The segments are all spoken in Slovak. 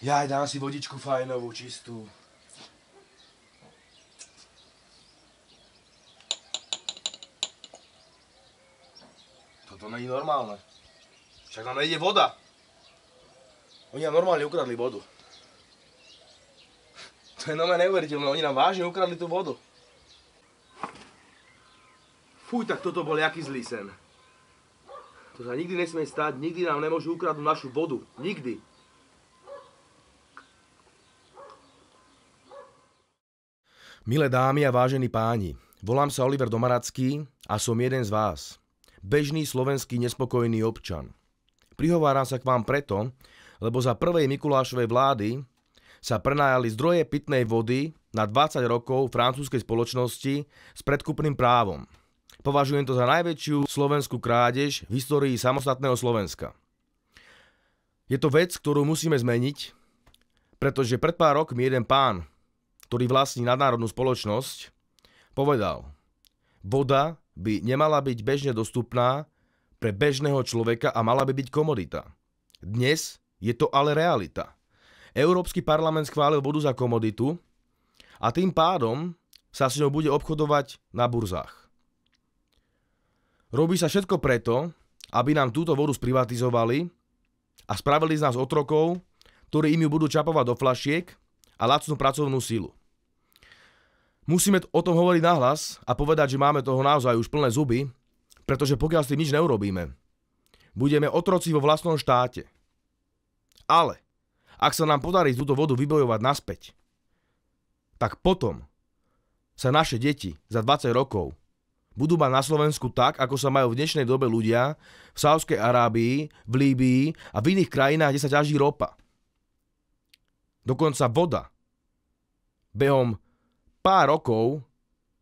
Ja dám si vodičku fajnovú, čistú. Toto nie je normálne. Však nám nejde voda. Oni nám normálne ukradli vodu. To je normálne neuveriteľné, oni nám vážne ukradli tú vodu. Fuj, tak toto bol jaký zlý sen. To sa nikdy nesmie stať, nikdy nám nemôžu ukradnúť našu vodu. Nikdy. Milé dámy a vážení páni, volám sa Oliver Domaracký a som jeden z vás. Bežný slovenský nespokojný občan. Prihováram sa k vám preto, lebo za prvej Mikulášovej vlády sa prenajali zdroje pitnej vody na 20 rokov francúzskej spoločnosti s predkupným právom. Považujem to za najväčšiu slovenskú krádež v histórii samostatného Slovenska. Je to vec, ktorú musíme zmeniť, pretože pred pár rokmi jeden pán, ktorý vlastní nadnárodnú spoločnosť, povedal: voda by nemala byť bežne dostupná pre bežného človeka a mala by byť komodita. Dnes je to ale realita. Európsky parlament schválil vodu za komoditu a tým pádom sa s ňou bude obchodovať na burzách. Robí sa všetko preto, aby nám túto vodu sprivatizovali a spravili z nás otrokov, ktorí im ju budú čapovať do fľašiek a lacnú pracovnú silu. Musíme o tom hovoriť nahlas a povedať, že máme toho naozaj už plné zuby, pretože pokiaľ s tým nič neurobíme, budeme otroci vo vlastnom štáte. Ale ak sa nám podarí túto vodu vybojovať naspäť, tak potom sa naše deti za 20 rokov budú mať na Slovensku tak, ako sa majú v dnešnej dobe ľudia v Saúdskej Arábii, v Líbii a v iných krajinách, kde sa ťaží ropa. Dokonca voda behom pár rokov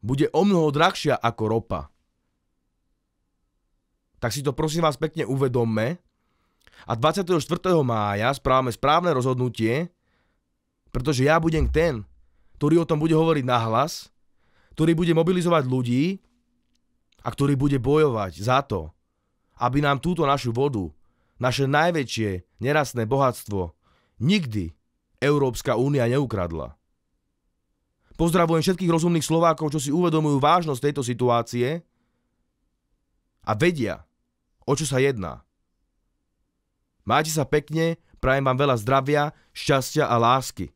bude omnoho drahšia ako ropa. Tak si to prosím vás pekne uvedomme a 24. mája správame správne rozhodnutie, pretože ja budem ten, ktorý o tom bude hovoriť nahlas, ktorý bude mobilizovať ľudí a ktorý bude bojovať za to, aby nám túto našu vodu, naše najväčšie nerastné bohatstvo, nikdy Európska únia neukradla. Pozdravujem všetkých rozumných Slovákov, čo si uvedomujú vážnosť tejto situácie a vedia, o čo sa jedná. Majte sa pekne, prajem vám veľa zdravia, šťastia a lásky.